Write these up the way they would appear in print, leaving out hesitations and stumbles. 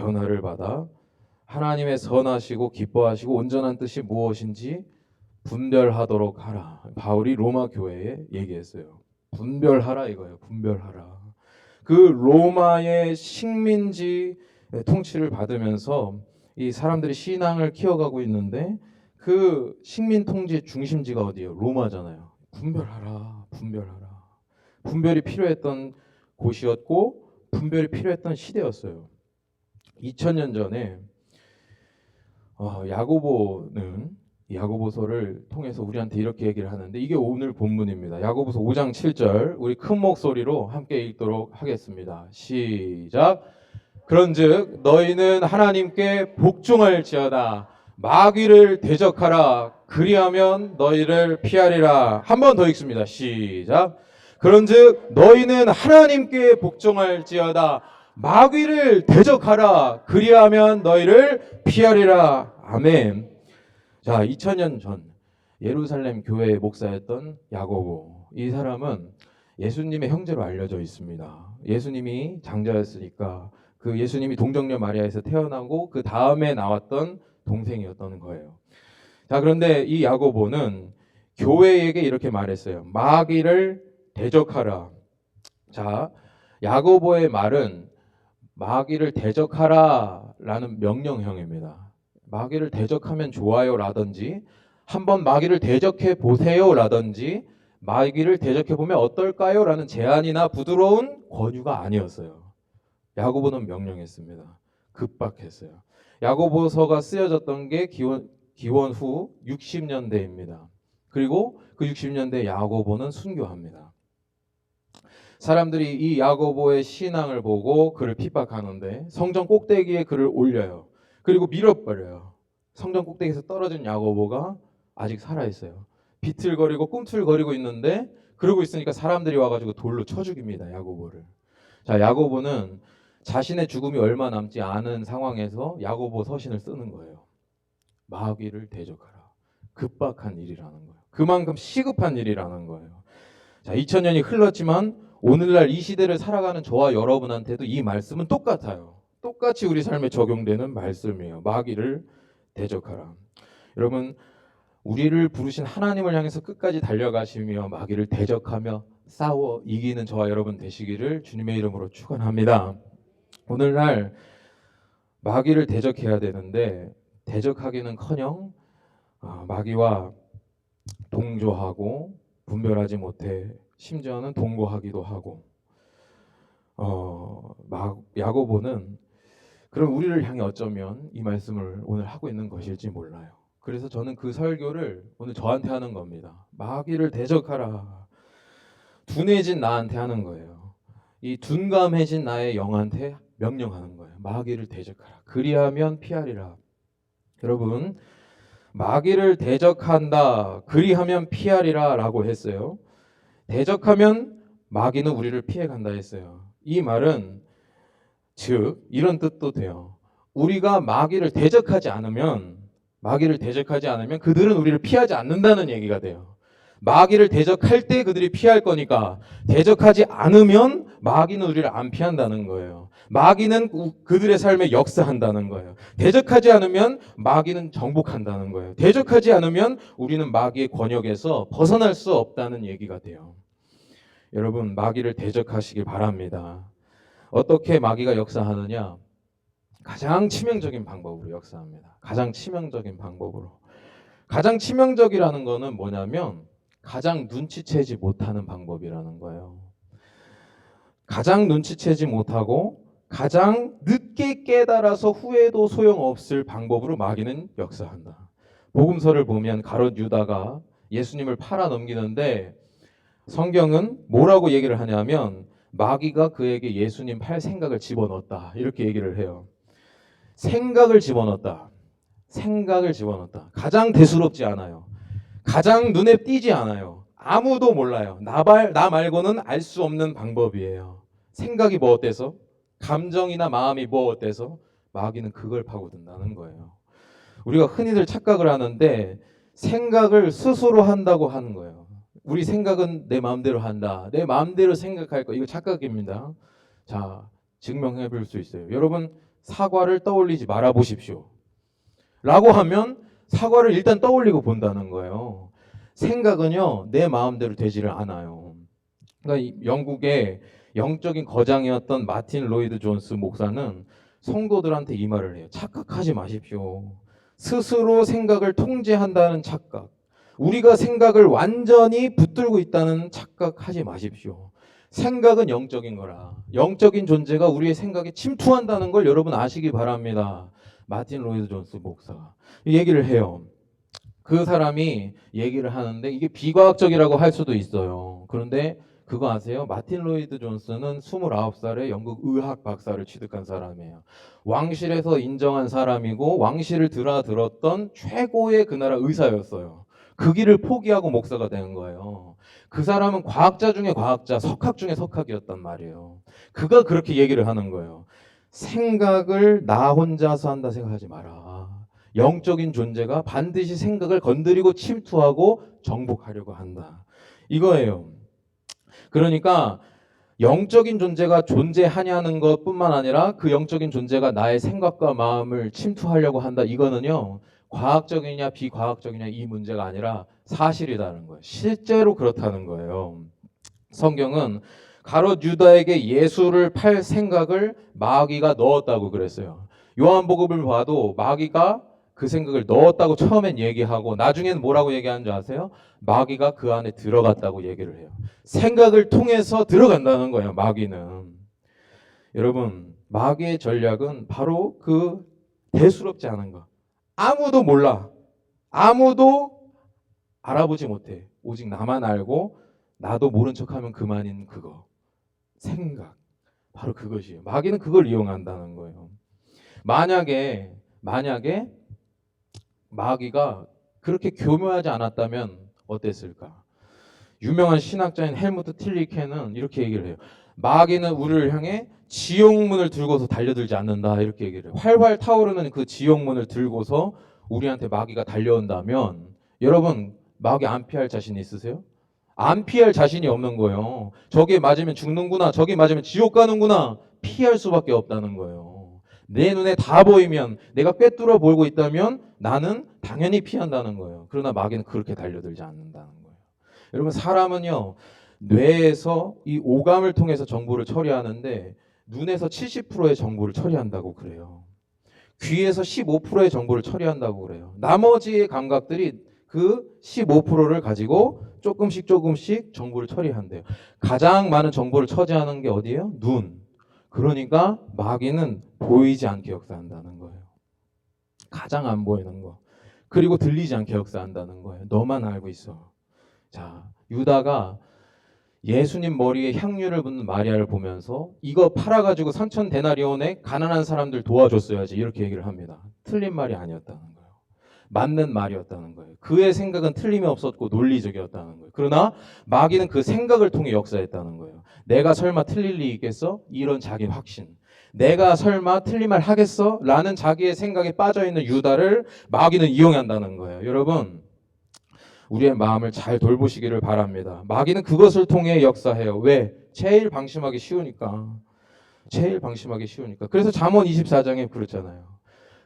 전화를 받아 하나님의 선하시고 기뻐하시고 온전한 뜻이 무엇인지 분별하도록 하라. 바울이 로마 교회에 얘기했어요. 분별하라 이거예요. 분별하라. 그 로마의 식민지 통치를 받으면서 이 사람들이 신앙을 키워가고 있는데 그 식민 통치의 중심지가 어디예요? 로마잖아요. 분별하라. 분별하라. 분별이 필요했던 곳이었고 분별이 필요했던 시대였어요. 2000년 전에 야고보는 야고보서를 통해서 우리한테 이렇게 얘기를 하는데 이게 오늘 본문입니다. 야고보서 5장 7절 우리 큰 목소리로 함께 읽도록 하겠습니다. 시작. 그런즉 너희는 하나님께 복종할지어다. 마귀를 대적하라. 그리하면 너희를 피하리라. 한 번 더 읽습니다. 시작. 그런즉 너희는 하나님께 복종할지어다. 마귀를 대적하라. 그리하면 너희를 피하리라. 아멘. 자, 2000년 전 예루살렘 교회의 목사였던 야고보. 이 사람은 예수님의 형제로 알려져 있습니다. 예수님이 장자였으니까 그 예수님이 동정녀 마리아에서 태어나고 그 다음에 나왔던 동생이었던 거예요. 자, 그런데 이 야고보는 교회에게 이렇게 말했어요. 마귀를 대적하라. 자, 야고보의 말은 마귀를 대적하라 라는 명령형입니다. 마귀를 대적하면 좋아요 라든지 한번 마귀를 대적해 보세요 라든지 마귀를 대적해 보면 어떨까요 라는 제안이나 부드러운 권유가 아니었어요. 야고보는 명령했습니다. 급박했어요. 야고보서가 쓰여졌던 게 기원 후 60년대입니다. 그리고 그 60년대 야고보는 순교합니다. 사람들이 이 야고보의 신앙을 보고 그를 핍박하는데 성전 꼭대기에 그를 올려요. 그리고 밀어버려요. 성전 꼭대기에서 떨어진 야고보가 아직 살아있어요. 비틀거리고 꿈틀거리고 있는데 그러고 있으니까 사람들이 와가지고 돌로 쳐 죽입니다. 야고보를. 자, 야고보는 자신의 죽음이 얼마 남지 않은 상황에서 야고보 서신을 쓰는 거예요. 마귀를 대적하라. 급박한 일이라는 거예요. 그만큼 시급한 일이라는 거예요. 자, 2000년이 흘렀지만 오늘날 이 시대를 살아가는 저와 여러분한테도 이 말씀은 똑같아요. 똑같이 우리 삶에 적용되는 말씀이에요. 마귀를 대적하라. 여러분, 우리를 부르신 하나님을 향해서 끝까지 달려가시며 마귀를 대적하며 싸워 이기는 저와 여러분 되시기를 주님의 이름으로 축원합니다. 오늘날 마귀를 대적해야 되는데 대적하기는커녕 마귀와 동조하고 분별하지 못해 심지어는 동거하기도 하고 야고보는 그럼 우리를 향해 어쩌면 이 말씀을 오늘 하고 있는 것일지 몰라요. 그래서 저는 그 설교를 오늘 저한테 하는 겁니다. 마귀를 대적하라. 둔해진 나한테 하는 거예요. 이 둔감해진 나의 영한테 명령하는 거예요. 마귀를 대적하라. 그리하면 피하리라. 여러분, 마귀를 대적한다. 그리하면 피하리라 라고 했어요. 대적하면 마귀는 우리를 피해간다 했어요. 이 말은 즉 이런 뜻도 돼요. 우리가 마귀를 대적하지 않으면 그들은 우리를 피하지 않는다는 얘기가 돼요. 마귀를 대적할 때 그들이 피할 거니까 대적하지 않으면 마귀는 우리를 안 피한다는 거예요. 마귀는 그들의 삶에 역사한다는 거예요. 대적하지 않으면 마귀는 정복한다는 거예요. 대적하지 않으면 우리는 마귀의 권역에서 벗어날 수 없다는 얘기가 돼요. 여러분, 마귀를 대적하시길 바랍니다. 어떻게 마귀가 역사하느냐? 가장 치명적인 방법으로 역사합니다. 가장 치명적인 방법으로. 가장 치명적이라는 거는 뭐냐면 가장 눈치채지 못하는 방법이라는 거예요. 가장 눈치채지 못하고 가장 늦게 깨달아서 후회도 소용없을 방법으로 마귀는 역사한다. 복음서를 보면 가롯 유다가 예수님을 팔아 넘기는데 성경은 뭐라고 얘기를 하냐면 마귀가 그에게 예수님 팔 생각을 집어넣었다. 이렇게 얘기를 해요. 생각을 집어넣었다. 가장 대수롭지 않아요. 가장 눈에 띄지 않아요. 아무도 몰라요. 나 말고는 알 수 없는 방법이에요. 생각이 뭐 어때서? 감정이나 마음이 뭐 어때서? 마귀는 그걸 파고든다는 거예요. 우리가 흔히들 착각을 하는데 생각을 스스로 한다고 하는 거예요. 우리 생각은 내 마음대로 한다. 내 마음대로 생각할 거. 이거 착각입니다. 자, 증명해 볼 수 있어요. 여러분, 사과를 떠올리지 말아 보십시오. 라고 하면 사과를 일단 떠올리고 본다는 거예요. 생각은요, 내 마음대로 되지를 않아요. 그러니까 영국의 영적인 거장이었던 마틴 로이드 존스 목사는 성도들한테 이 말을 해요. 착각하지 마십시오. 스스로 생각을 통제한다는 착각. 우리가 생각을 완전히 붙들고 있다는 착각하지 마십시오. 생각은 영적인 거라. 영적인 존재가 우리의 생각에 침투한다는 걸 여러분 아시기 바랍니다. 마틴 로이드 존스 목사가 얘기를 해요. 그 사람이 얘기를 하는데 이게 비과학적이라고 할 수도 있어요. 그런데 그거 아세요? 마틴 로이드 존스는 29살에 영국 의학 박사를 취득한 사람이에요. 왕실에서 인정한 사람이고 왕실을 들었던 최고의 그 나라 의사였어요. 그 길을 포기하고 목사가 되는 거예요. 그 사람은 과학자 중에 과학자, 석학 중에 석학이었단 말이에요. 그가 그렇게 얘기를 하는 거예요. 생각을 나 혼자서 한다 생각하지 마라. 영적인 존재가 반드시 생각을 건드리고 침투하고 정복하려고 한다. 이거예요. 그러니까 영적인 존재가 존재하냐는 것뿐만 아니라 그 영적인 존재가 나의 생각과 마음을 침투하려고 한다. 이거는요. 과학적이냐 비과학적이냐 이 문제가 아니라 사실이라는 거예요. 실제로 그렇다는 거예요. 성경은 가롯 유다에게 예수를 팔 생각을 마귀가 넣었다고 그랬어요. 요한복음을 봐도 마귀가 그 생각을 넣었다고 처음엔 얘기하고 나중에는 뭐라고 얘기하는 줄 아세요? 마귀가 그 안에 들어갔다고 얘기를 해요. 생각을 통해서 들어간다는 거예요. 마귀는. 여러분, 마귀의 전략은 바로 그 대수롭지 않은 것. 아무도 몰라. 아무도 알아보지 못해. 오직 나만 알고 나도 모른 척하면 그만인 그거. 생각. 바로 그것이에요. 마귀는 그걸 이용한다는 거예요. 만약에 마귀가 그렇게 교묘하지 않았다면 어땠을까? 유명한 신학자인 헬무트 틸리케는 이렇게 얘기를 해요. 마귀는 우리를 향해 지옥문을 들고서 달려들지 않는다. 이렇게 얘기를 해요. 활활 타오르는 그 지옥문을 들고서 우리한테 마귀가 달려온다면 여러분 마귀 안 피할 자신 있으세요? 안 피할 자신이 없는 거예요. 저게 맞으면 죽는구나. 저게 맞으면 지옥 가는구나. 피할 수밖에 없다는 거예요. 내 눈에 다 보이면 내가 꿰뚫어 보고 있다면 나는 당연히 피한다는 거예요. 그러나 마귀는 그렇게 달려들지 않는다는 거예요. 여러분 사람은요. 뇌에서 이 오감을 통해서 정보를 처리하는데 눈에서 70%의 정보를 처리한다고 그래요. 귀에서 15%의 정보를 처리한다고 그래요. 나머지의 감각들이 그 15%를 가지고 조금씩 정보를 처리한대요. 가장 많은 정보를 처리하는 게 어디예요? 눈. 그러니까 마귀는 보이지 않게 역사한다는 거예요. 가장 안 보이는 거. 그리고 들리지 않게 역사한다는 거예요. 너만 알고 있어. 자, 유다가 예수님 머리에 향유를 붓는 마리아를 보면서 이거 팔아가지고 3천 데나리온에 가난한 사람들 도와줬어야지 이렇게 얘기를 합니다. 틀린 말이 아니었다는 거예요. 맞는 말이었다는 거예요. 그의 생각은 틀림이 없었고 논리적이었다는 거예요. 그러나 마귀는 그 생각을 통해 역사했다는 거예요. 내가 설마 틀릴 리 있겠어? 이런 자기 확신. 내가 설마 틀린 말 하겠어? 라는 자기의 생각에 빠져있는 유다를 마귀는 이용한다는 거예요. 여러분 우리의 마음을 잘 돌보시기를 바랍니다. 마귀는 그것을 통해 역사해요. 왜? 제일 방심하기 쉬우니까. 제일 방심하기 쉬우니까. 그래서 잠언 24장에 그렇잖아요.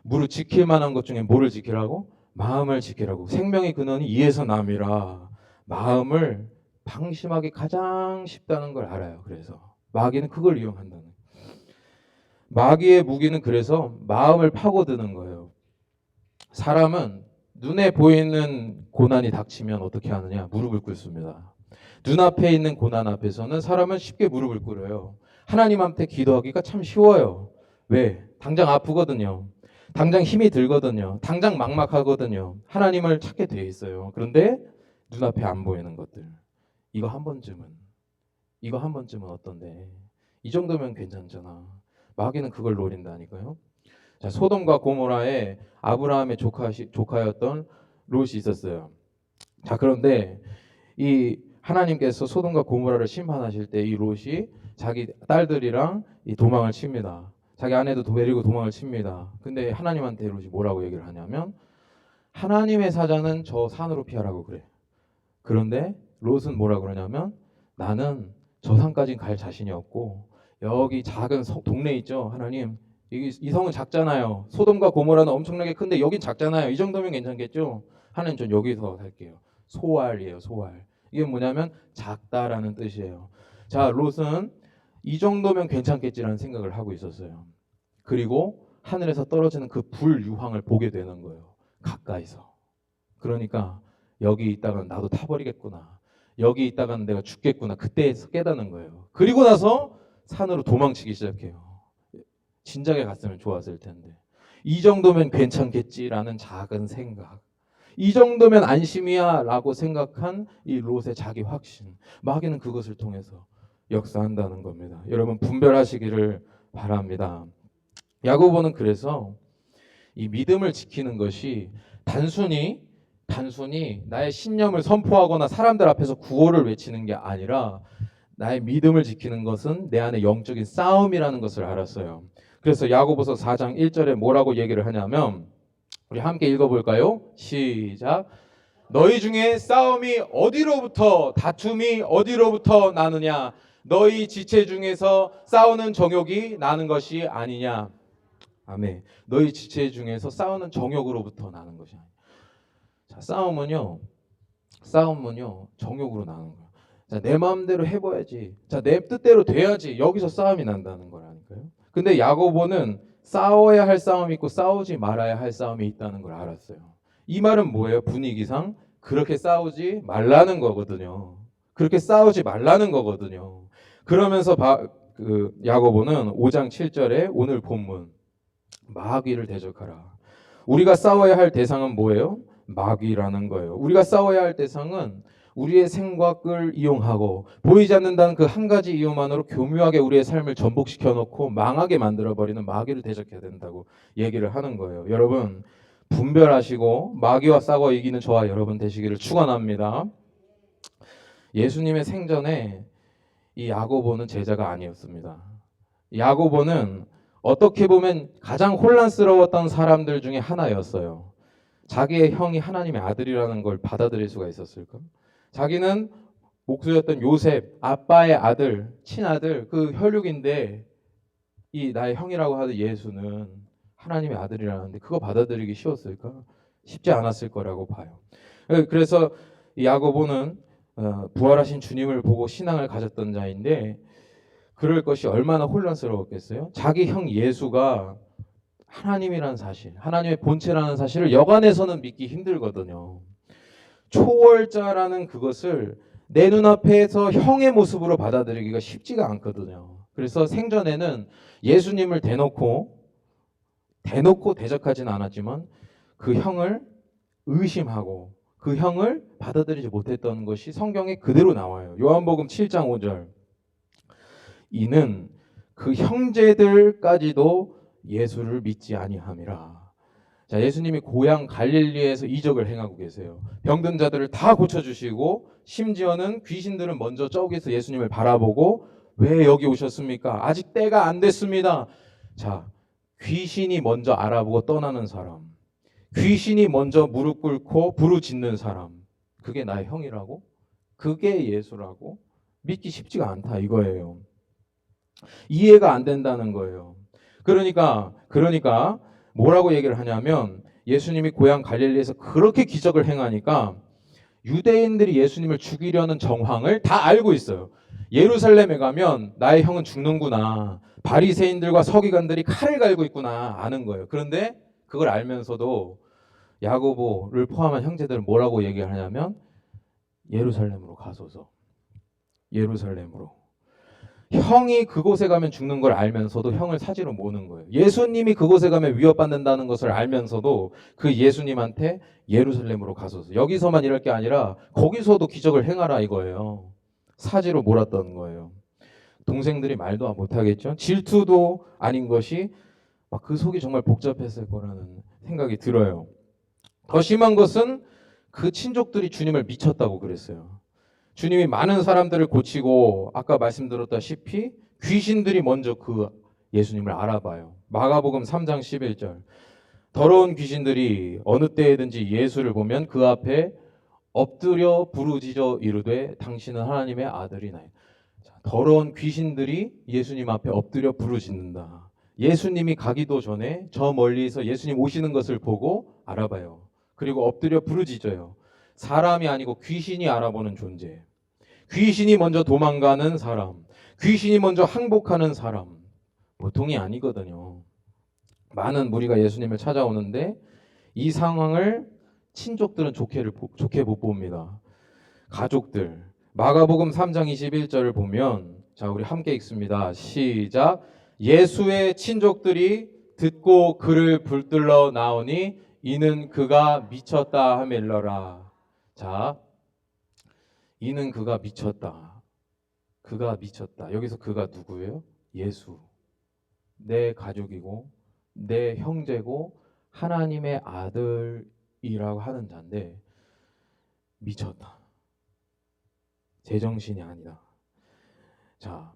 무릇 지킬 만한 것 중에 뭐를 지키라고? 마음을 지키라고. 생명의 근원이 이에서 남이라. 마음을 방심하기 가장 쉽다는 걸 알아요. 그래서 마귀는 그걸 이용한다는 거예요. 마귀의 무기는 그래서 마음을 파고드는 거예요. 사람은 눈에 보이는 고난이 닥치면 어떻게 하느냐? 무릎을 꿇습니다. 눈앞에 있는 고난 앞에서는 사람은 쉽게 무릎을 꿇어요. 하나님한테 기도하기가 참 쉬워요. 왜? 당장 아프거든요. 당장 힘이 들거든요. 당장 막막하거든요. 하나님을 찾게 돼 있어요. 그런데 눈앞에 안 보이는 것들. 이거 한 번쯤은 어떤데? 이 정도면 괜찮잖아. 마귀는 그걸 노린다니까요. 자, 소돔과 고모라에 아브라함의 조카였던 롯이 있었어요. 자, 그런데 이 하나님께서 소돔과 고모라를 심판하실 때 이 롯이 자기 딸들이랑 이 도망을 칩니다. 자기 아내도 데리고 도망을 칩니다. 근데 하나님한테 롯이 뭐라고 얘기를 하냐면 하나님의 사자는 저 산으로 피하라고 그래. 그런데 롯은 뭐라고 그러냐면 나는 저 산까지는 갈 자신이 없고 여기 작은 동네 있죠. 하나님 이 성은 작잖아요. 소돔과 고모라는 엄청나게 큰데 여긴 작잖아요. 이 정도면 괜찮겠죠? 하나님 전 여기서 살게요. 소알이에요. 소알. 이게 뭐냐면 작다라는 뜻이에요. 자, 롯은 이 정도면 괜찮겠지라는 생각을 하고 있었어요. 그리고 하늘에서 떨어지는 그 불유황을 보게 되는 거예요. 가까이서. 그러니까 여기 있다가 나도 타버리겠구나. 여기 있다가는 내가 죽겠구나. 그때 깨닫는 거예요. 그리고 나서 산으로 도망치기 시작해요. 진작에 갔으면 좋았을 텐데. 이 정도면 괜찮겠지라는 작은 생각. 이 정도면 안심이야 라고 생각한 이 롯의 자기 확신. 마귀는 그것을 통해서 역사한다는 겁니다. 여러분 분별하시기를 바랍니다. 야고보는 그래서 이 믿음을 지키는 것이 단순히 나의 신념을 선포하거나 사람들 앞에서 구호를 외치는 게 아니라 나의 믿음을 지키는 것은 내 안에 영적인 싸움이라는 것을 알았어요. 그래서 야고보서 4장 1절에 뭐라고 얘기를 하냐면 우리 함께 읽어볼까요? 시작. 너희 중에 싸움이 어디로부터 다툼이 어디로부터 나느냐? 너희 지체 중에서 싸우는 정욕이 나는 것이 아니냐? 아멘. 너희 지체 중에서 싸우는 정욕으로부터 나는 것이 아니냐? 자, 싸움은요 정욕으로 나는 거예요. 자, 내 마음대로 해봐야지. 자, 내 뜻대로 돼야지. 여기서 싸움이 난다는 거라니까요. 근데 야고보는 싸워야 할 싸움이 있고 싸우지 말아야 할 싸움이 있다는 걸 알았어요. 이 말은 뭐예요? 분위기상 그렇게 싸우지 말라는 거거든요. 그렇게 싸우지 말라는 거거든요. 그러면서 야고보는 5장 7절에 오늘 본문 마귀를 대적하라. 우리가 싸워야 할 대상은 뭐예요? 마귀라는 거예요. 우리가 싸워야 할 대상은 우리의 생각을 이용하고 보이지 않는다는 그 한 가지 이유만으로 교묘하게 우리의 삶을 전복시켜 놓고 망하게 만들어버리는 마귀를 대적해야 된다고 얘기를 하는 거예요. 여러분 분별하시고 마귀와 싸워 이기는 저와 여러분 되시기를 축원합니다. 예수님의 생전에 이 야고보는 제자가 아니었습니다. 야고보는 어떻게 보면 가장 혼란스러웠던 사람들 중에 하나였어요. 자기의 형이 하나님의 아들이라는 걸 받아들일 수가 있었을까? 자기는 목수였던 요셉, 아빠의 아들, 친아들, 그 혈육인데 이 나의 형이라고 하는 예수는 하나님의 아들이라는데 그거 받아들이기 쉬웠을까? 쉽지 않았을 거라고 봐요. 그래서 야고보는 부활하신 주님을 보고 신앙을 가졌던 자인데 그럴 것이 얼마나 혼란스러웠겠어요? 자기 형 예수가 하나님이라는 사실, 하나님의 본체라는 사실을 여간해서는 믿기 힘들거든요. 초월자라는 그것을 내 눈앞에서 형의 모습으로 받아들이기가 쉽지가 않거든요. 그래서 생전에는 예수님을 대놓고 대적하지는 않았지만 그 형을 의심하고 그 형을 받아들이지 못했던 것이 성경에 그대로 나와요. 요한복음 7장 5절. 이는 그 형제들까지도 예수를 믿지 아니함이라. 자, 예수님이 고향 갈릴리에서 이적을 행하고 계세요. 병든 자들을 다 고쳐주시고 심지어는 귀신들은 먼저 저기서 예수님을 바라보고 왜 여기 오셨습니까? 아직 때가 안 됐습니다. 자, 귀신이 먼저 알아보고 떠나는 사람, 귀신이 먼저 무릎 꿇고 부르짖는 사람, 그게 나의 형이라고? 그게 예수라고? 믿기 쉽지가 않다 이거예요. 이해가 안 된다는 거예요. 그러니까 뭐라고 얘기를 하냐면 예수님이 고향 갈릴리에서 그렇게 기적을 행하니까 유대인들이 예수님을 죽이려는 정황을 다 알고 있어요. 예루살렘에 가면 나의 형은 죽는구나. 바리새인들과 서기관들이 칼을 갈고 있구나 아는 거예요. 그런데 그걸 알면서도 야고보를 포함한 형제들은 뭐라고 얘기하냐면 예루살렘으로 가소서. 예루살렘으로. 형이 그곳에 가면 죽는 걸 알면서도 형을 사지로 모는 거예요. 예수님이 그곳에 가면 위협받는다는 것을 알면서도 그 예수님한테 예루살렘으로 가소서. 여기서만 이럴 게 아니라 거기서도 기적을 행하라 이거예요. 사지로 몰았던 거예요. 동생들이 말도 못하겠죠. 질투도 아닌 것이 막 그 속이 정말 복잡했을 거라는 생각이 들어요. 더 심한 것은 그 친족들이 주님을 미쳤다고 그랬어요. 주님이 많은 사람들을 고치고 아까 말씀드렸다시피 귀신들이 먼저 그 예수님을 알아봐요. 마가복음 3장 11절. 더러운 귀신들이 어느 때에든지 예수를 보면 그 앞에 엎드려 부르짖어 이르되 당신은 하나님의 아들이나이다. 더러운 귀신들이 예수님 앞에 엎드려 부르짖는다. 예수님이 가기도 전에 저 멀리서 예수님 오시는 것을 보고 알아봐요. 그리고 엎드려 부르짖어요. 사람이 아니고 귀신이 알아보는 존재. 귀신이 먼저 도망가는 사람. 귀신이 먼저 항복하는 사람. 보통이 아니거든요. 많은 무리가 예수님을 찾아오는데 이 상황을 친족들은 좋게 못 봅니다. 가족들. 마가복음 3장 21절을 보면 자, 우리 함께 읽습니다. 시작. 예수의 친족들이 듣고 그를 붙들러 나오니 이는 그가 미쳤다 하멜러라. 자, 이는 그가 미쳤다. 그가 미쳤다. 여기서 그가 누구예요? 예수. 내 가족이고 내 형제고 하나님의 아들이라고 하는 자인데 미쳤다. 제정신이 아니다. 자,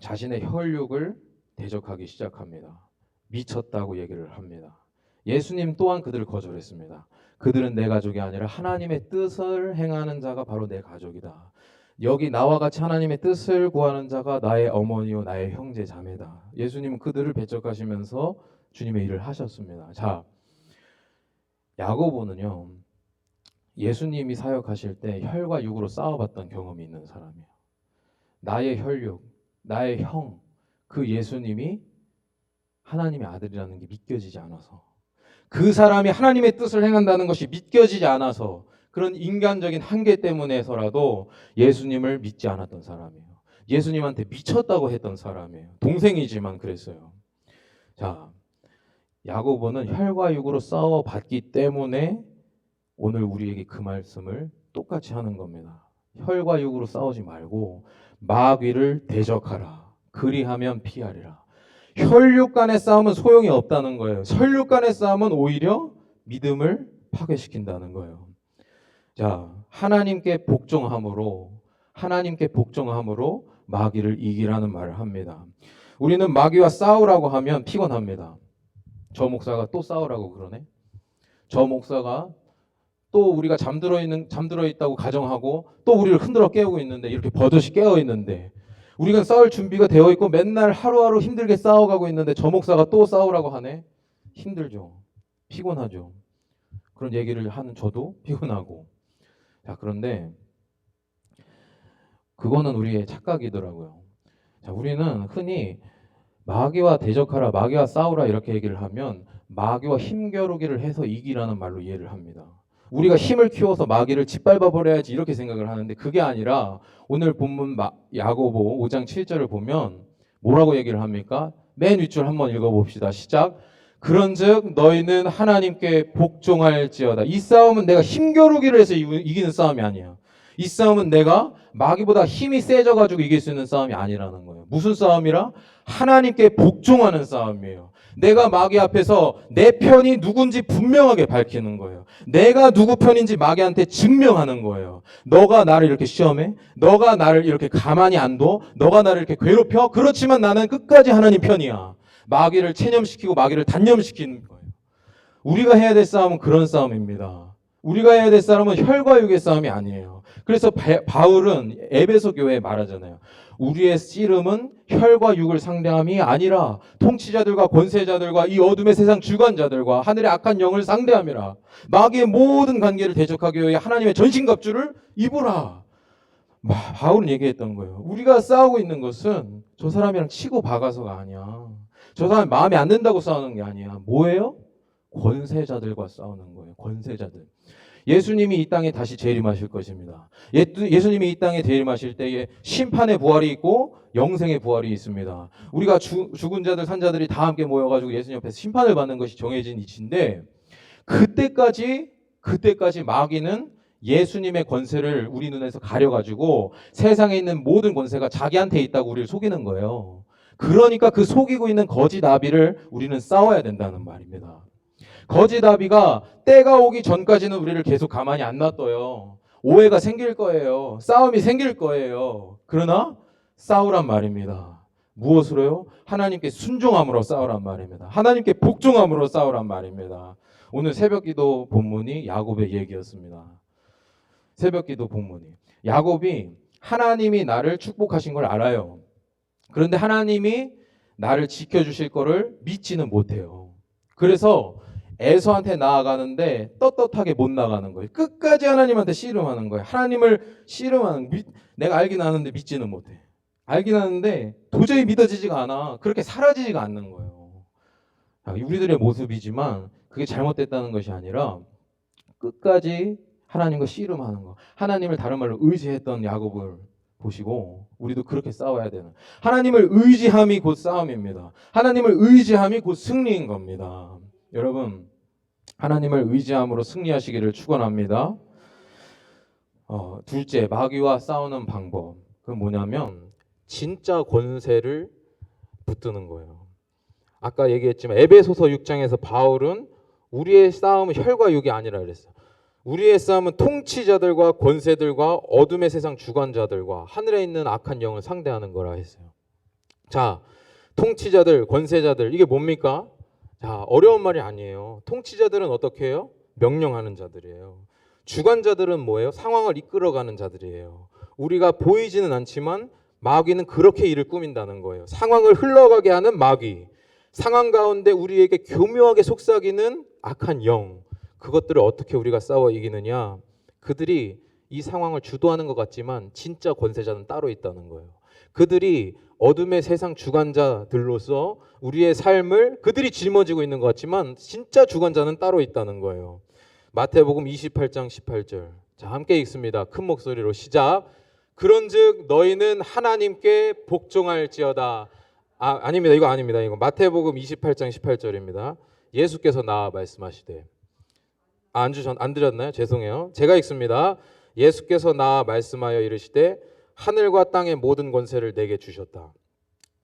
자신의 혈육을 대적하기 시작합니다. 미쳤다고 얘기를 합니다. 예수님 또한 그들을 거절했습니다. 그들은 내 가족이 아니라 하나님의 뜻을 행하는 자가 바로 내 가족이다. 여기 나와 같이 하나님의 뜻을 구하는 자가 나의 어머니요 나의 형제 자매다. 예수님은 그들을 배척하시면서 주님의 일을 하셨습니다. 자, 야고보는요. 예수님이 사역하실 때 혈과 육으로 싸워봤던 경험이 있는 사람이에요. 나의 혈육, 나의 형, 그 예수님이 하나님의 아들이라는 게 믿겨지지 않아서, 그 사람이 하나님의 뜻을 행한다는 것이 믿겨지지 않아서, 그런 인간적인 한계 때문에서라도 예수님을 믿지 않았던 사람이에요. 예수님한테 미쳤다고 했던 사람이에요. 동생이지만 그랬어요. 자, 야고보는 혈과 육으로 싸워봤기 때문에 오늘 우리에게 그 말씀을 똑같이 하는 겁니다. 혈과 육으로 싸우지 말고 마귀를 대적하라. 그리하면 피하리라. 혈육 간의 싸움은 소용이 없다는 거예요. 혈육 간의 싸움은 오히려 믿음을 파괴시킨다는 거예요. 자, 하나님께 복종함으로 마귀를 이기라는 말을 합니다. 우리는 마귀와 싸우라고 하면 피곤합니다. 저 목사가 또 싸우라고 그러네. 저 목사가 또 우리가 잠들어 있다고 가정하고 또 우리를 흔들어 깨우고 있는데, 이렇게 버젓이 깨어 있는데 우리가 싸울 준비가 되어 있고 맨날 하루하루 힘들게 싸워가고 있는데 저 목사가 또 싸우라고 하네. 힘들죠. 피곤하죠. 그런 얘기를 하는 저도 피곤하고. 자, 그런데 그거는 우리의 착각이더라고요. 자, 우리는 흔히 마귀와 대적하라, 마귀와 싸우라 이렇게 얘기를 하면 마귀와 힘겨루기를 해서 이기라는 말로 이해를 합니다. 우리가 힘을 키워서 마귀를 짓밟아 버려야지 이렇게 생각을 하는데, 그게 아니라 오늘 본문 야고보 5장 7절을 보면 뭐라고 얘기를 합니까? 맨 윗줄 한번 읽어봅시다. 시작. 그런즉 너희는 하나님께 복종할지어다. 이 싸움은 내가 힘겨루기를 해서 이기는 싸움이 아니야. 이 싸움은 내가 마귀보다 힘이 세져가지고 이길 수 있는 싸움이 아니라는 거예요. 무슨 싸움이라? 하나님께 복종하는 싸움이에요. 내가 마귀 앞에서 내 편이 누군지 분명하게 밝히는 거예요. 내가 누구 편인지 마귀한테 증명하는 거예요. 너가 나를 이렇게 시험해? 너가 나를 이렇게 가만히 안 둬? 너가 나를 이렇게 괴롭혀? 그렇지만 나는 끝까지 하나님 편이야. 마귀를 체념시키고 마귀를 단념시키는 거예요. 우리가 해야 될 싸움은 그런 싸움입니다. 우리가 해야 될 싸움은 혈과 육의 싸움이 아니에요. 그래서 바울은 에베소 교회에 말하잖아요. 우리의 씨름은 혈과 육을 상대함이 아니라 통치자들과 권세자들과 이 어둠의 세상 주관자들과 하늘의 악한 영을 상대함이라. 마귀의 모든 관계를 대적하기 위해 하나님의 전신갑주를 입으라. 바울은 얘기했던 거예요. 우리가 싸우고 있는 것은 저 사람이랑 치고 박아서가 아니야. 저 사람이 마음에 안 든다고 싸우는 게 아니야. 뭐예요? 권세자들과 싸우는 거예요. 권세자들. 예수님이 이 땅에 다시 재림하실 것입니다. 예수님이 이 땅에 재림하실 때에 심판의 부활이 있고 영생의 부활이 있습니다. 우리가 죽은 자들 산자들이 다 함께 모여가지고 예수님 옆에서 심판을 받는 것이 정해진 이치인데, 그때까지 마귀는 예수님의 권세를 우리 눈에서 가려가지고 세상에 있는 모든 권세가 자기한테 있다고 우리를 속이는 거예요. 그러니까 그 속이고 있는 거짓 아비를 우리는 싸워야 된다는 말입니다. 거짓 아비가 때가 오기 전까지는 우리를 계속 가만히 안 놔둬요. 오해가 생길 거예요. 싸움이 생길 거예요. 그러나 싸우란 말입니다. 무엇으로요? 하나님께 순종함으로 싸우란 말입니다. 하나님께 복종함으로 싸우란 말입니다. 오늘 새벽기도 본문이 야곱의 얘기였습니다. 새벽기도 본문이 야곱이 하나님이 나를 축복하신 걸 알아요. 그런데 하나님이 나를 지켜주실 거를 믿지는 못해요. 그래서 에서한테 나아가는데 떳떳하게 못 나가는 거예요. 끝까지 하나님한테 씨름하는 거예요. 하나님을 씨름하는, 내가 알긴 아는데 믿지는 못해. 알긴 하는데 도저히 믿어지지가 않아. 그렇게 사라지지가 않는 거예요. 우리들의 모습이지만 그게 잘못됐다는 것이 아니라 끝까지 하나님과 씨름하는 거. 하나님을 다른 말로 의지했던 야곱을 보시고 우리도 그렇게 싸워야 되는. 하나님을 의지함이 곧 싸움입니다. 하나님을 의지함이 곧 승리인 겁니다. 여러분, 하나님을 의지함으로 승리하시기를 축원합니다. 둘째, 마귀와 싸우는 방법. 그건 뭐냐면 진짜 권세를 붙드는 거예요. 아까 얘기했지만 에베소서 6장에서 바울은 우리의 싸움은 혈과 육이 아니라 그랬어요. 우리의 싸움은 통치자들과 권세들과 어둠의 세상 주관자들과 하늘에 있는 악한 영을 상대하는 거라 했어요. 자, 통치자들, 권세자들, 이게 뭡니까? 자, 어려운 말이 아니에요. 통치자들은 어떻게 해요? 명령하는 자들이에요. 주관자들은 뭐예요? 상황을 이끌어가는 자들이에요. 우리가 보이지는 않지만 마귀는 그렇게 일을 꾸민다는 거예요. 상황을 흘러가게 하는 마귀, 상황 가운데 우리에게 교묘하게 속삭이는 악한 영, 그것들을 어떻게 우리가 싸워 이기느냐? 그들이 이 상황을 주도하는 것 같지만 진짜 권세자는 따로 있다는 거예요. 그들이 어둠의 세상 주관자들로서 우리의 삶을 그들이 짊어지고 있는 것 같지만 진짜 주관자는 따로 있다는 거예요. 마태복음 28장 18절. 자, 함께 읽습니다. 큰 목소리로 시작. 그런즉 너희는 하나님께 복종할지어다. 아닙니다. 이거 아닙니다. 이거 마태복음 28장 18절입니다. 예수께서 나와 말씀하시되. 안 드렸나요? 죄송해요. 제가 읽습니다. 예수께서 나와 말씀하여 이르시되 하늘과 땅의 모든 권세를 내게 주셨다.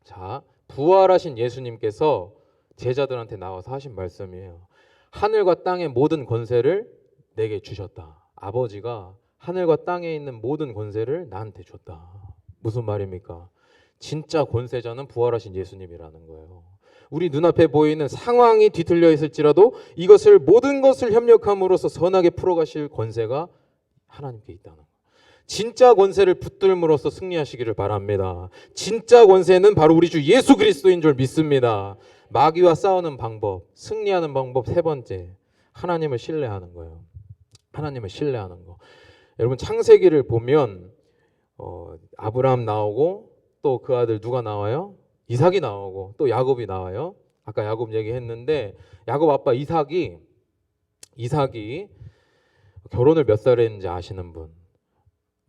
자, 부활하신 예수님께서 제자들한테 나와서 하신 말씀이에요. 하늘과 땅의 모든 권세를 내게 주셨다. 아버지가 하늘과 땅에 있는 모든 권세를 나한테 줬다. 무슨 말입니까? 진짜 권세자는 부활하신 예수님이라는 거예요. 우리 눈앞에 보이는 상황이 뒤틀려 있을지라도 이것을 모든 것을 협력함으로써 선하게 풀어가실 권세가 하나님께 있다는 거예요. 진짜 권세를 붙들므로써 승리하시기를 바랍니다. 진짜 권세는 바로 우리 주 예수 그리스도인 줄 믿습니다. 마귀와 싸우는 방법, 승리하는 방법 세 번째, 하나님을 신뢰하는 거예요. 하나님을 신뢰하는 거. 여러분 창세기를 보면 아브라함 나오고 또 그 아들 누가 나와요? 이삭이 나오고 또 야곱이 나와요. 아까 야곱 얘기했는데 야곱 아빠 이삭이 결혼을 몇 살에 했는지 아시는 분?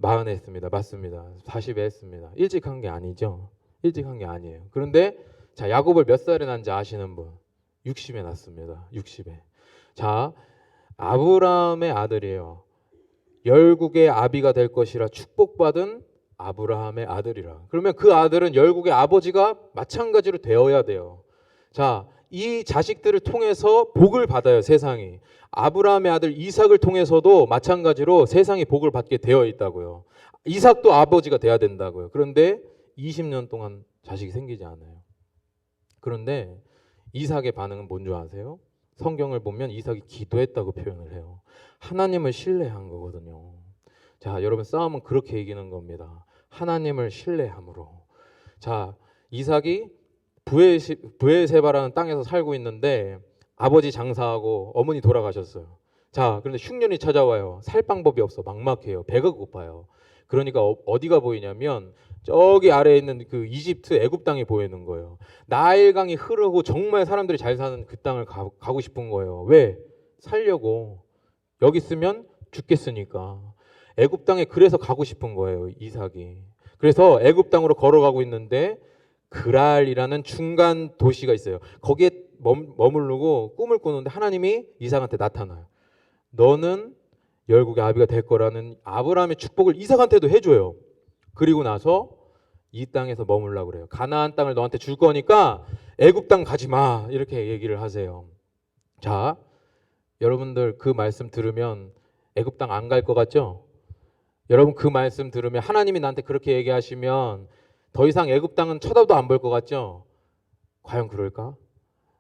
40에 했습니다. 맞습니다. 40에 했습니다. 일찍 한 게 아니죠. 일찍 한 게 아니에요. 그런데 자, 야곱을 몇 살에 낳은지 아시는 분? 60에 낳습니다. 60에. 자, 아브라함의 아들이에요. 열국의 아비가 될 것이라 축복받은 아브라함의 아들이라. 그러면 그 아들은 열국의 아버지가 마찬가지로 되어야 돼요. 자, 이 자식들을 통해서 복을 받아요, 세상이. 아브라함의 아들 이삭을 통해서도 마찬가지로 세상이 복을 받게 되어 있다고요. 이삭도 아버지가 돼야 된다고요. 그런데 20년 동안 자식이 생기지 않아요. 그런데 이삭의 반응은 뭔지 아세요? 성경을 보면 이삭이 기도했다고 표현을 해요. 하나님을 신뢰한 거거든요. 자, 여러분 싸움은 그렇게 이기는 겁니다. 하나님을 신뢰함으로. 자, 이삭이 브에세바라는 땅에서 살고 있는데 아버지 장사하고 어머니 돌아가셨어요. 자, 그런데 흉년이 찾아와요. 살 방법이 없어. 막막해요. 배가 고파요. 그러니까 어디가 보이냐면 저기 아래에 있는 그 이집트 애굽 땅이 보이는 거예요. 나일강이 흐르고 정말 사람들이 잘 사는 그 땅을 가고 싶은 거예요. 왜? 살려고. 여기 있으면 죽겠으니까. 애굽 땅에 그래서 가고 싶은 거예요, 이삭이. 그래서 애굽 땅으로 걸어가고 있는데 그랄이라는 중간 도시가 있어요. 거기에 머무르고 꿈을 꾸는데 하나님이 이삭한테 나타나요. 너는 열국의 아비가 될 거라는 아브라함의 축복을 이삭한테도 해줘요. 그리고 나서 이 땅에서 머물라고 그래요. 가나안 땅을 너한테 줄 거니까 애굽 땅 가지 마. 이렇게 얘기를 하세요. 자, 여러분들 그 말씀 들으면 애굽 땅 안 갈 것 같죠? 여러분 그 말씀 들으면 하나님이 나한테 그렇게 얘기하시면 더 이상 애굽 땅은 쳐다도 안 볼 것 같죠? 과연 그럴까?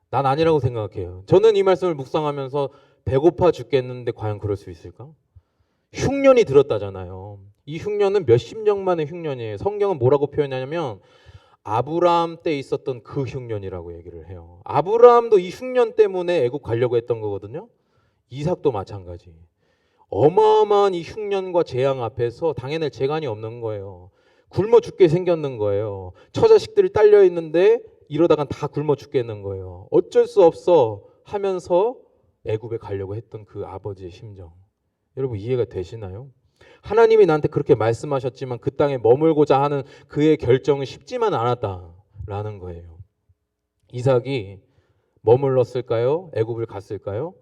난 아니라고 생각해요. 저는 이 말씀을 묵상하면서 배고파 죽겠는데 과연 그럴 수 있을까? 흉년이 들었다잖아요. 이 흉년은 몇십 년 만의 흉년이에요. 성경은 뭐라고 표현하냐면 아브라함 때 있었던 그 흉년이라고 얘기를 해요. 아브라함도 이 흉년 때문에 애굽 가려고 했던 거거든요. 이삭도 마찬가지. 어마어마한 이 흉년과 재앙 앞에서 당해낼 재간이 없는 거예요. 굶어 죽게 생겼는 거예요. 처자식들이 딸려 있는데 이러다간 다 굶어 죽겠는 거예요. 어쩔 수 없어 하면서 애굽에 가려고 했던 그 아버지의 심정. 여러분 이해가 되시나요? 하나님이 나한테 그렇게 말씀하셨지만 그 땅에 머물고자 하는 그의 결정은 쉽지만 않았다라는 거예요. 이삭이 머물렀을까요? 애굽을 갔을까요?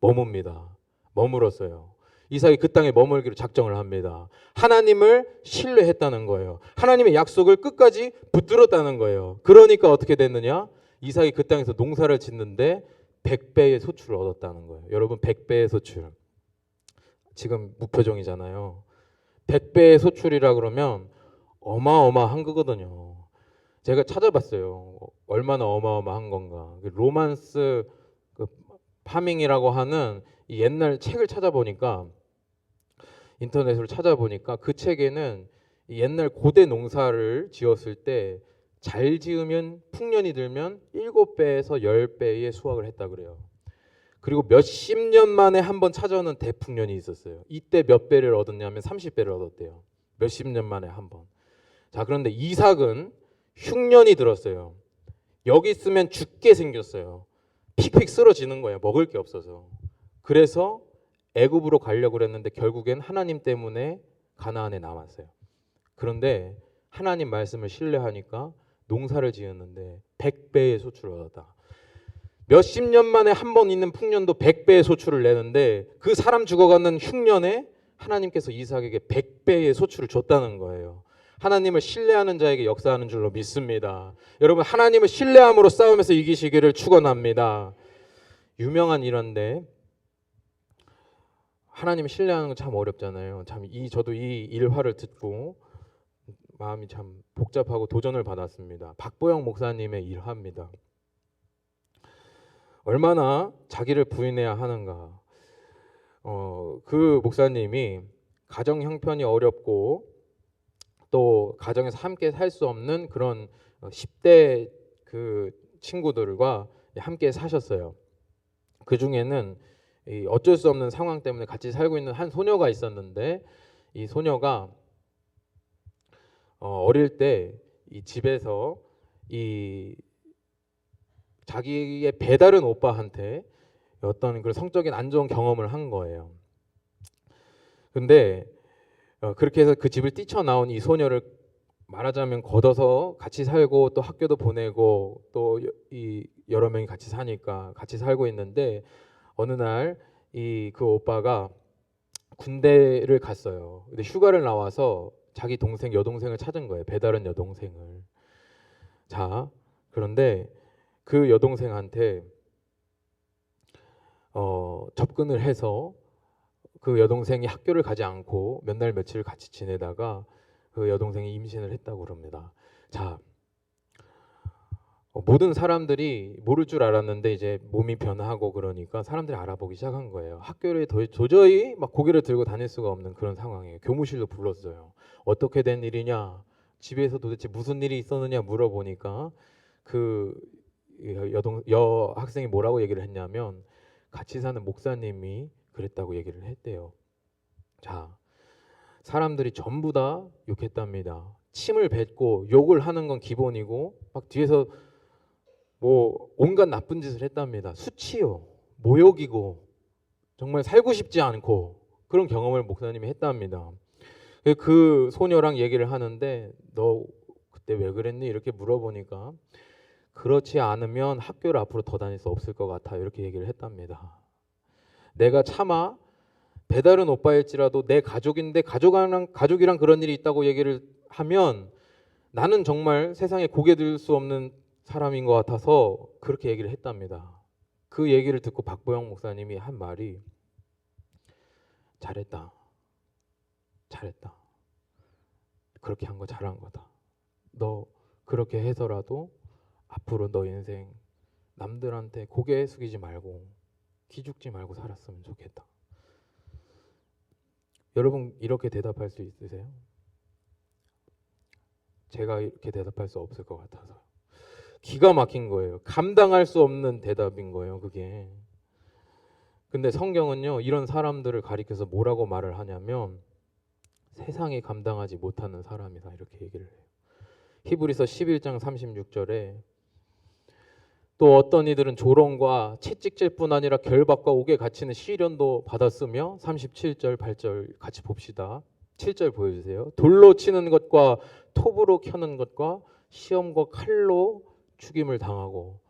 머뭅니다. 머물었어요. 이삭이 그 땅에 머물기로 작정을 합니다. 하나님을 신뢰했다는 거예요. 하나님의 약속을 끝까지 붙들었다는 거예요. 그러니까 어떻게 됐느냐? 이삭이 그 땅에서 농사를 짓는데 100배의 소출을 얻었다는 거예요. 여러분 100배의 소출. 지금 무표정이잖아요. 100배의 소출이라 그러면 어마어마한 거거든요. 제가 찾아봤어요. 얼마나 어마어마한 건가. 로만스 그 파밍이라고 하는 이 옛날 책을 찾아보니까 인터넷으로 찾아보니까 그 책에는 옛날 고대 농사를 지었을 때 잘 지으면 풍년이 들면 7배에서 10배의 수확을 했다 그래요. 그리고 몇십 년 만에 한 번 찾아오는 대풍년이 있었어요. 이때 몇 배를 얻었냐면 30배를 얻었대요. 몇십 년 만에 한 번. 자, 그런데 이삭은 흉년이 들었어요. 여기 있으면 죽게 생겼어요. 픽픽 쓰러지는 거예요. 먹을 게 없어서. 그래서 애굽으로 가려고 그랬는데 결국엔 하나님 때문에 가나안에 남았어요. 그런데 하나님 말씀을 신뢰하니까 농사를 지었는데 100배의 소출을 얻었다. 몇십 년 만에 한 번 있는 풍년도 100배의 소출을 내는데 그 사람 죽어가는 흉년에 하나님께서 이삭에게 100배의 소출을 줬다는 거예요. 하나님을 신뢰하는 자에게 역사하는 줄로 믿습니다. 여러분 하나님을 신뢰함으로 싸움에서 이기시기를 축원합니다. 유명한 일인데 하나님을 신뢰하는 건 참 어렵잖아요. 저도 이 일화를 듣고 마음이 참 복잡하고 도전을 받았습니다. 박보영 목사님의 일화입니다. 얼마나 자기를 부인해야 하는가. 그 목사님이 가정 형편이 어렵고 또 가정에서 함께 살 수 없는 그런 10대 그 친구들과 함께 사셨어요. 그 중에는 어쩔 수 없는 상황 때문에 같이 살고 있는 한 소녀가 있었는데 이 소녀가 어릴 때 이 집에서 이 자기의 배다른 오빠한테 어떤 그런 성적인 안 좋은 경험을 한 거예요. 근데 그렇게 해서 그 집을 뛰쳐나온 이 소녀를 말하자면 걷어서 같이 살고 또 학교도 보내고 또 이 여러 명이 같이 사니까 같이 살고 있는데 어느 날 이 그 오빠가 군대를 갔어요. 근데 휴가를 나와서 자기 동생 여동생을 찾은 거예요. 배다른 여동생을. 자, 그런데 그 여동생한테 접근을 해서 그 여동생이 학교를 가지 않고 몇 날 며칠 같이 지내다가 그 여동생이 임신을 했다고 그럽니다. 자, 모든 사람들이 모를 줄 알았는데 이제 몸이 변하고 그러니까 사람들이 알아보기 시작한 거예요. 학교를 도저히 막 고개를 들고 다닐 수가 없는 그런 상황이에요. 교무실도 불렀어요. 어떻게 된 일이냐? 집에서 도대체 무슨 일이 있었느냐 물어보니까 그 여학생이 뭐라고 얘기를 했냐면 같이 사는 목사님이 그랬다고 얘기를 했대요. 자, 사람들이 전부 다 욕했답니다. 침을 뱉고 욕을 하는 건 기본이고 막 뒤에서 뭐 온갖 나쁜 짓을 했답니다. 수치요, 모욕이고 정말 살고 싶지 않고 그런 경험을 목사님이 했답니다. 그 소녀랑 얘기를 하는데 너 그때 왜 그랬니? 이렇게 물어보니까 그렇지 않으면 학교를 앞으로 더 다닐 수 없을 것 같아 이렇게 얘기를 했답니다. 내가 차마 배다른 오빠일지라도 내 가족인데 가족이랑 그런 일이 있다고 얘기를 하면 나는 정말 세상에 고개 들 수 없는 사람인 것 같아서 그렇게 얘기를 했답니다. 그 얘기를 듣고 박보영 목사님이 한 말이 잘했다. 잘했다. 그렇게 한 거 잘한 거다. 너 그렇게 해서라도 앞으로 너 인생 남들한테 고개 숙이지 말고 기죽지 말고 살았으면 좋겠다. 여러분 이렇게 대답할 수 있으세요? 제가 이렇게 대답할 수 없을 것 같아서. 기가 막힌 거예요. 감당할 수 없는 대답인 거예요, 그게. 근데 성경은요, 이런 사람들을 가리켜서 뭐라고 말을 하냐면 세상이 감당하지 못하는 사람이다, 이렇게 얘기를 해요. 히브리서 11장 36절에 또 어떤 이들은 조롱과 채찍질뿐 아니라 결박과 옥에 갇히는 시련도 받았으며 37절 8절 같이 봅시다. 7절 보여주세요. 돌로 치는 것과 톱으로 켜는 것과 시험과 칼로 죽임을 당하고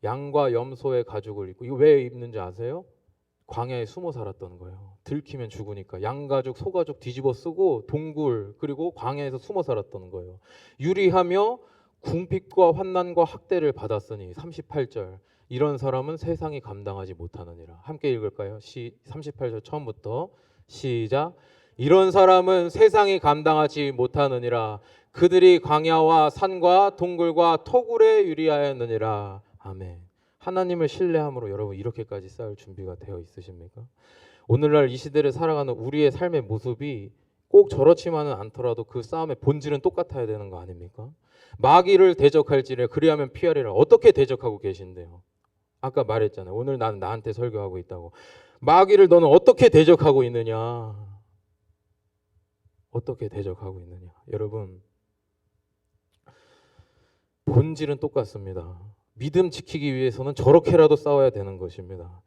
양과 염소의 가죽을 입고, 이거 왜 입는지 아세요? 광야에 숨어 살았던 거예요. 들키면 죽으니까 양가죽, 소가죽 뒤집어 쓰고 동굴 그리고 광야에서 숨어 살았던 거예요. 유리하며 궁핍과 환난과 학대를 받았으니 38절 이런 사람은 세상이 감당하지 못하느니라. 함께 읽을까요? 38절 처음부터 시작. 이런 사람은 세상이 감당하지 못하느니라. 그들이 광야와 산과 동굴과 토굴에 유리하였느니라. 아멘. 하나님을 신뢰함으로 여러분 이렇게까지 싸울 준비가 되어 있으십니까? 오늘날 이 시대를 살아가는 우리의 삶의 모습이 꼭 저렇지만은 않더라도 그 싸움의 본질은 똑같아야 되는 거 아닙니까? 마귀를 대적할지를 그리하면 피하리라. 어떻게 대적하고 계신데요? 아까 말했잖아요. 오늘 나는 나한테 설교하고 있다고. 마귀를 너는 어떻게 대적하고 있느냐? 어떻게 대적하고 있느냐? 여러분, 본질은 똑같습니다. 믿음 지키기 위해서는 저렇게라도 싸워야 되는 것입니다.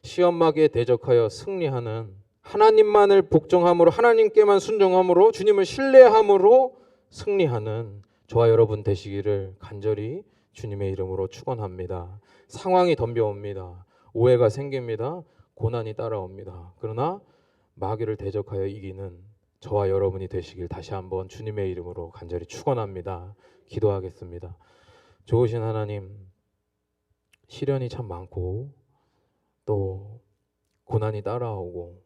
시험 마귀에 대적하여 승리하는, 하나님만을 복종함으로, 하나님께만 순종함으로, 주님을 신뢰함으로 승리하는 저와 여러분 되시기를 간절히 주님의 이름으로 축원합니다. 상황이 덤벼옵니다. 오해가 생깁니다. 고난이 따라옵니다. 그러나 마귀를 대적하여 이기는 저와 여러분이 되시길 다시 한번 주님의 이름으로 간절히 축원합니다. 기도하겠습니다. 좋으신 하나님, 시련이 참 많고 또 고난이 따라오고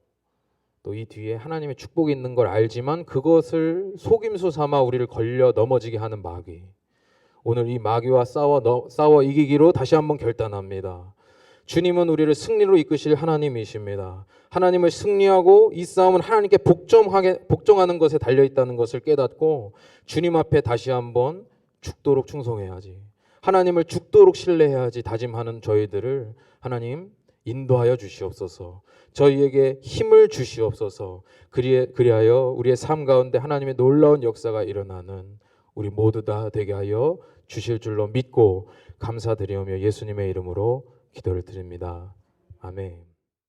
또 이 뒤에 하나님의 축복이 있는 걸 알지만 그것을 속임수 삼아 우리를 걸려 넘어지게 하는 마귀, 오늘 이 마귀와 싸워 이기기로 다시 한번 결단합니다. 주님은 우리를 승리로 이끄실 하나님이십니다. 하나님을 승리하고 이 싸움은 하나님께 복종하는 것에 달려있다는 것을 깨닫고 주님 앞에 다시 한번 죽도록 충성해야지, 하나님을 죽도록 신뢰해야지 다짐하는 저희들을 하나님 인도하여 주시옵소서. 저희에게 힘을 주시옵소서. 그리하여 우리의 삶 가운데 하나님의 놀라운 역사가 일어나는 우리 모두 다 되게 하여 주실 줄로 믿고 감사드리오며 예수님의 이름으로 기도를 드립니다. 아멘.